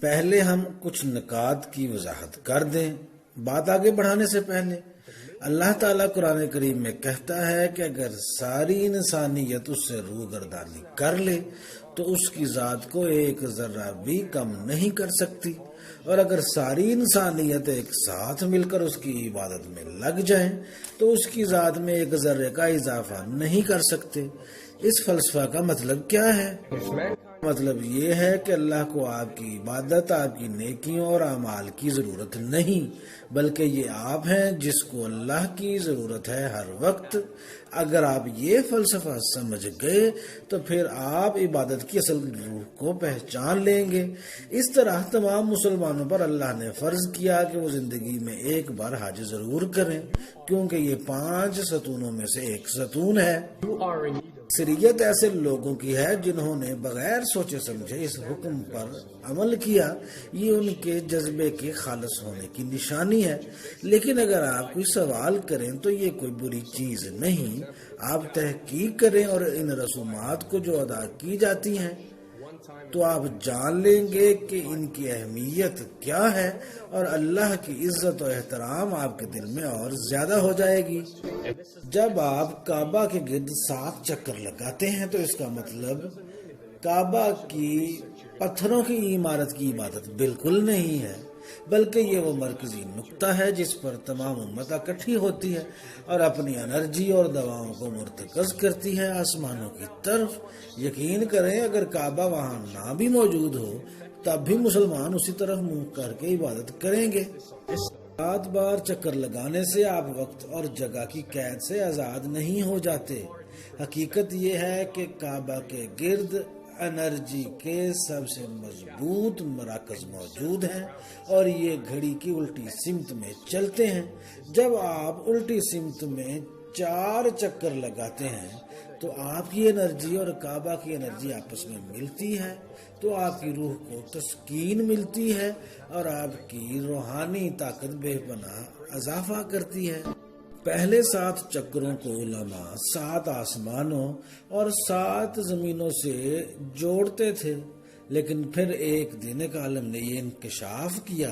پہلے ہم کچھ نکات کی وضاحت کر دیں بات آگے بڑھانے سے پہلے۔ اللہ تعالیٰ قرآن کریم میں کہتا ہے کہ اگر ساری انسانیت اس سے روگردانی کر لے تو اس کی ذات کو ایک ذرہ بھی کم نہیں کر سکتی، اور اگر ساری انسانیت ایک ساتھ مل کر اس کی عبادت میں لگ جائیں تو اس کی ذات میں ایک ذرے کا اضافہ نہیں کر سکتے۔ اس فلسفہ کا مطلب کیا ہے؟ مطلب یہ ہے کہ اللہ کو آپ کی عبادت، آپ کی نیکیوں اور اعمال کی ضرورت نہیں، بلکہ یہ آپ ہیں جس کو اللہ کی ضرورت ہے ہر وقت۔ اگر آپ یہ فلسفہ سمجھ گئے تو پھر آپ عبادت کی اصل روح کو پہچان لیں گے۔ اس طرح تمام مسلمانوں پر اللہ نے فرض کیا کہ وہ زندگی میں ایک بار حج ضرور کریں، کیونکہ یہ 5 ستونوں میں سے ایک ستون ہے۔ اکثریت ایسے لوگوں کی ہے جنہوں نے بغیر سوچے سمجھے اس حکم پر عمل کیا، یہ ان کے جذبے کے خالص ہونے کی نشانی ہے۔ لیکن اگر آپ کوئی سوال کریں تو یہ کوئی بری چیز نہیں، آپ تحقیق کریں اور ان رسومات کو جو ادا کی جاتی ہیں تو آپ جان لیں گے کہ ان کی اہمیت کیا ہے، اور اللہ کی عزت و احترام آپ کے دل میں اور زیادہ ہو جائے گی۔ جب آپ کعبہ کے گرد 7 چکر لگاتے ہیں تو اس کا مطلب کعبہ کی پتھروں کی عمارت کی عبادت بالکل نہیں ہے، بلکہ یہ وہ مرکزی نقطہ ہے جس پر تمام امت اکٹھی ہوتی ہے اور اپنی انرجی اور دواؤں کو مرتکز کرتی ہے آسمانوں کی طرف۔ یقین کریں اگر کعبہ وہاں نہ بھی موجود ہو تب بھی مسلمان اسی طرف منہ کر کے عبادت کریں گے۔ 7 بار چکر لگانے سے آپ وقت اور جگہ کی قید سے آزاد نہیں ہو جاتے۔ حقیقت یہ ہے کہ کعبہ کے گرد انرجی کے سب سے مضبوط مراکز موجود ہیں اور یہ گھڑی کی الٹی سمت میں چلتے ہیں۔ جب آپ الٹی سمت میں 4 چکر لگاتے ہیں تو آپ کی انرجی اور کعبہ کی انرجی آپس میں ملتی ہے، تو آپ کی روح کو تسکین ملتی ہے اور آپ کی روحانی طاقت بے پناہ اضافہ کرتی ہے۔ پہلے 7 چکروں کو علماء 7 آسمانوں اور 7 زمینوں سے جوڑتے تھے، لیکن پھر ایک دن ایک عالم نے یہ انکشاف کیا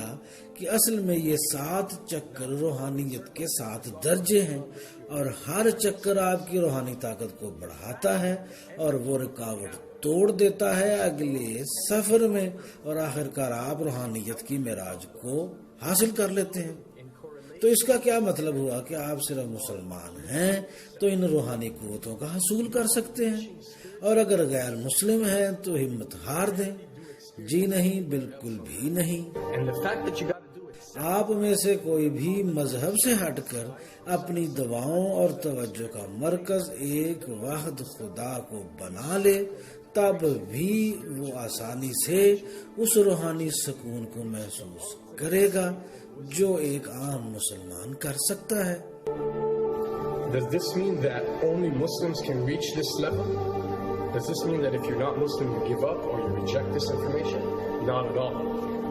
کہ اصل میں یہ 7 چکر روحانیت کے 7 درجے ہیں، اور ہر چکر آپ کی روحانی طاقت کو بڑھاتا ہے اور وہ رکاوٹ توڑ دیتا ہے اگلے سفر میں، اور آخرکار آپ روحانیت کی معراج کو حاصل کر لیتے ہیں۔ تو اس کا کیا مطلب ہوا کہ آپ صرف مسلمان ہیں تو ان روحانی قوتوں کا حصول کر سکتے ہیں، اور اگر غیر مسلم ہیں تو ہمت ہار دیں؟ جی نہیں، بالکل بھی نہیں۔ آپ میں سے کوئی بھی مذہب سے ہٹ کر اپنی دعاؤں اور توجہ کا مرکز ایک واحد خدا کو بنا لے، تب بھی وہ آسانی سے اس روحانی سکون کو محسوس کرے گا جو ایک عام مسلمان کر سکتا ہے۔ Does this mean that only Muslims can reach this level? Does this mean that if you're not Muslim you give up or you reject this information? Not at all.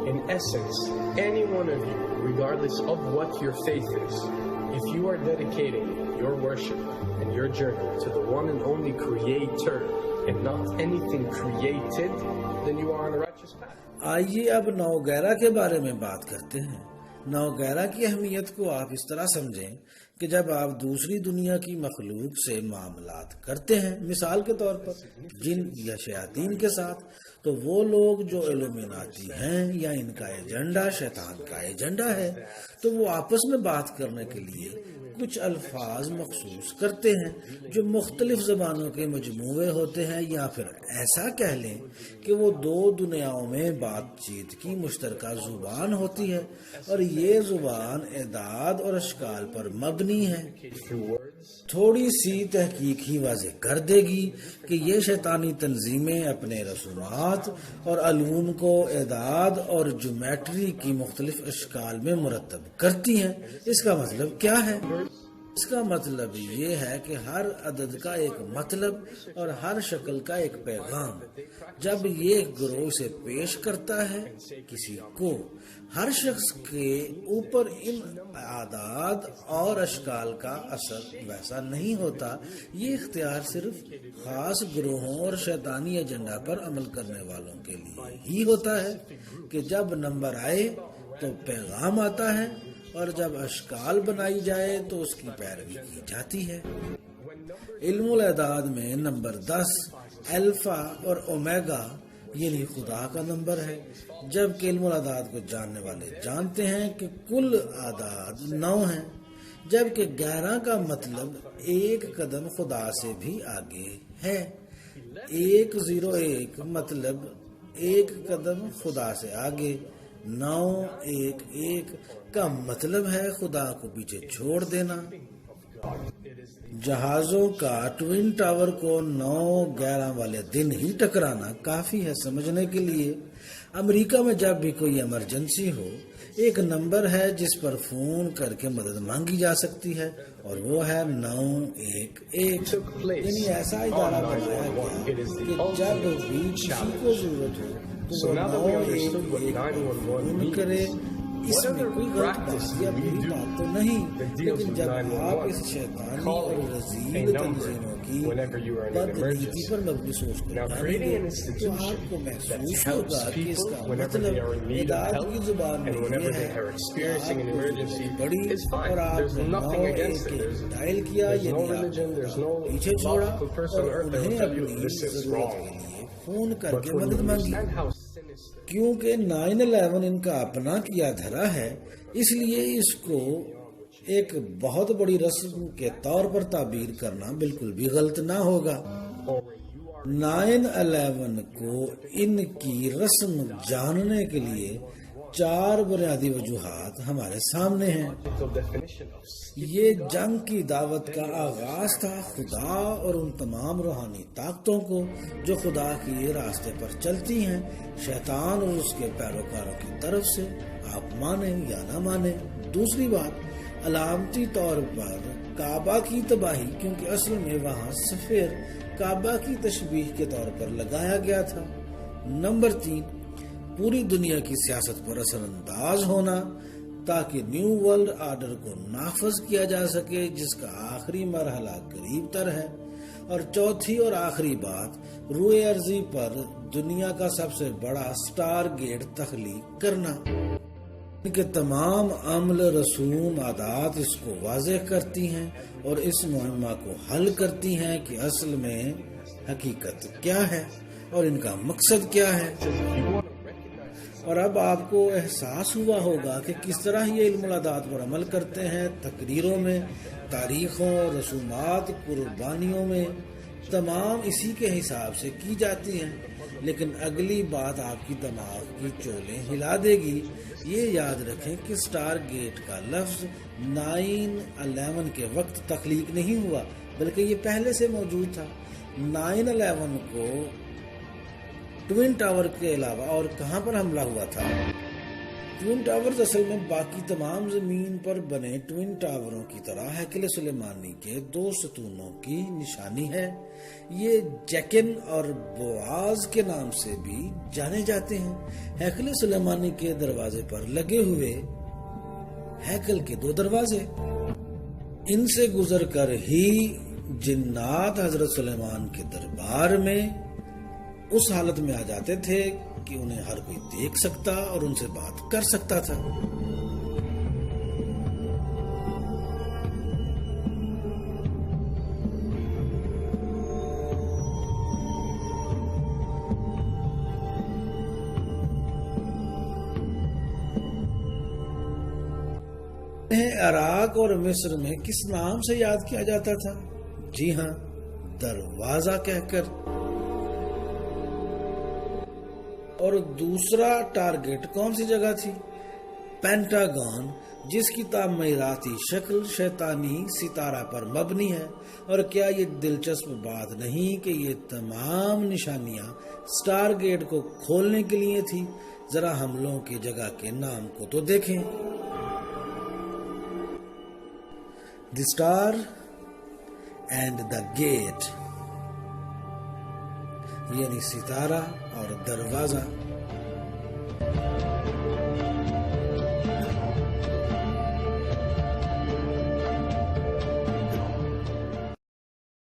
In essence, any one of you, regardless of what your faith is, if you are dedicating your worship and your journey to the one and only Creator and not anything created, then you are on a righteous path. آئیے اب نوگیرہ کے بارے میں بات کرتے ہیں۔ نوگیرہ کی اہمیت کو آپ اس طرح سمجھیں کہ جب آپ دوسری دنیا کی مخلوق سے معاملات کرتے ہیں، مثال کے طور پر جن یا شیاطین کے ساتھ، تو وہ لوگ جو علومیناتی ہیں یا ان کا ایجنڈا شیطان کا ایجنڈا ہے، تو وہ آپس میں بات کرنے کے لیے کچھ الفاظ مخصوص کرتے ہیں جو مختلف زبانوں کے مجموعے ہوتے ہیں، یا پھر ایسا کہہ لیں کہ وہ 2 دنیاؤں میں بات چیت کی مشترکہ زبان ہوتی ہے، اور یہ زبان اعداد اور اشکال پر مبنی ہے۔ تھوڑی سی تحقیق ہی واضح کر دے گی کہ یہ شیطانی تنظیمیں اپنے رسومات اور علوم کو اعداد اور جیومیٹری کی مختلف اشکال میں مرتب کرتی ہیں۔ اس کا مطلب کیا ہے؟ اس کا مطلب یہ ہے کہ ہر عدد کا ایک مطلب اور ہر شکل کا ایک پیغام جب یہ گروہ سے پیش کرتا ہے کسی کو، ہر شخص کے اوپر ان اعداد اور اشکال کا اثر ویسا نہیں ہوتا۔ یہ اختیار صرف خاص گروہوں اور شیطانی ایجنڈا پر عمل کرنے والوں کے لیے ہی ہوتا ہے کہ جب نمبر آئے تو پیغام آتا ہے، اور جب اشکال بنائی جائے تو اس کی پیروی کی جاتی ہے۔ علم الاعداد میں نمبر 10 الفا اور اومیگا یعنی خدا کا نمبر ہے، جبکہ علم الاعداد کو جاننے والے جانتے ہیں کہ کل اعداد 9 ہیں، جبکہ 11 کا مطلب ایک قدم خدا سے بھی آگے ہے۔ 101 مطلب ایک قدم خدا سے آگے، 911 کا مطلب ہے خدا کو پیچھے چھوڑ دینا۔ جہازوں کا ٹوین ٹاور کو 9/11 والے دن ہی ٹکرانا کافی ہے سمجھنے کے لیے۔ امریکہ میں جب بھی کوئی ایمرجنسی ہو، ایک نمبر ہے جس پر فون کر کے مدد مانگی جا سکتی ہے، اور وہ ہے 911۔ یعنی ایسا ادارہ بنایا گیا کہ جب بھی کسی کو ضرورت ہو تو وہ 911 فون کرے۔ اس میں کوئی غلط بات یا بری بات تو نہیں، لیکن جب آپ اس شیطانی اور رذیل تنظیموں کی بدنیتی پر مبنی سوچ کو جانیں گے تو آپ کو محسوس ہوگا کہ اس کا مطلب اعداد کی زبان میں یہ ہے کہ آپ بڑی اور آپ نے 911 ڈائل کیا، یعنی آپ پیچھے چھوڑا اور انہیں اپنی ضرورت کے لیے فون کر کے مدد مانگی۔ کیونکہ 9/11 ان کا اپنا کیا دھرا ہے، اس لیے اس کو ایک بہت بڑی رسم کے طور پر تعبیر کرنا بالکل بھی غلط نہ ہوگا۔ 9/11 کو ان کی رسم جاننے کے لیے 4 بنیادی وجوہات ہمارے سامنے ہیں۔ یہ جنگ کی دعوت کا آغاز تھا خدا اور ان تمام روحانی طاقتوں کو جو خدا کے راستے پر چلتی ہیں، شیطان اور اس کے پیروکاروں کی طرف سے، آپ مانیں یا نہ مانیں۔ دوسری بات، علامتی طور پر کعبہ کی تباہی، کیونکہ اصل میں وہاں سفیر کعبہ کی تشبیہ کے طور پر لگایا گیا تھا۔ نمبر 3، پوری دنیا کی سیاست پر اثر انداز ہونا تاکہ نیو ورلڈ آرڈر کو نافذ کیا جا سکے، جس کا آخری مرحلہ قریب تر ہے۔ اور چوتھی اور آخری بات، روئے ارضی پر دنیا کا سب سے بڑا سٹار گیٹ تخلیق کرنا۔ ان کے تمام عمل، رسوم، عادات اس کو واضح کرتی ہیں اور اس معمہ کو حل کرتی ہیں کہ اصل میں حقیقت کیا ہے اور ان کا مقصد کیا ہے۔ اور اب آپ کو احساس ہوا ہوگا کہ کس طرح یہ علم الاعداد پر عمل کرتے ہیں۔ تقریروں میں، تاریخوں، رسومات، قربانیوں میں تمام اسی کے حساب سے کی جاتی ہیں۔ لیکن اگلی بات آپ کی دماغ کی چولیں ہلا دے گی۔ یہ یاد رکھیں کہ سٹار گیٹ کا لفظ 9/11 کے وقت تخلیق نہیں ہوا، بلکہ یہ پہلے سے موجود تھا۔ 9/11 کو ٹوین ٹاور کے علاوہ اور کہاں پر حملہ ہوا تھا؟ ٹوین ٹاورز اصل میں باقی تمام زمین پر بنے ٹوین ٹاوروں کی طرح ہیکل سلیمانی کے 2 ستونوں کی نشانی ہے۔ یہ جیکن اور بواز کے نام سے بھی جانے جاتے ہیں۔ ہیکل سلیمانی کے دروازے پر لگے ہوئے ہیکل کے 2 دروازے، ان سے گزر کر ہی جنات حضرت سلیمان کے دربار میں اس حالت میں آ جاتے تھے کہ انہیں ہر کوئی دیکھ سکتا اور ان سے بات کر سکتا تھا۔ عراق اور مصر میں کس نام سے یاد کیا جاتا تھا؟ جی ہاں، دروازہ کہہ کر۔ اور دوسرا ٹارگٹ کون سی جگہ تھی؟ پینٹاگون، جس کی تعمیراتی شکل شیطانی ستارہ پر مبنی ہے۔ اور کیا یہ دلچسپ بات نہیں کہ یہ تمام نشانیاں سٹار گیٹ کو کھولنے کے لیے تھی؟ ذرا حملوں کی جگہ کے نام کو تو دیکھیں۔ the star and the gate, یعنی ستارہ اور دروازہ.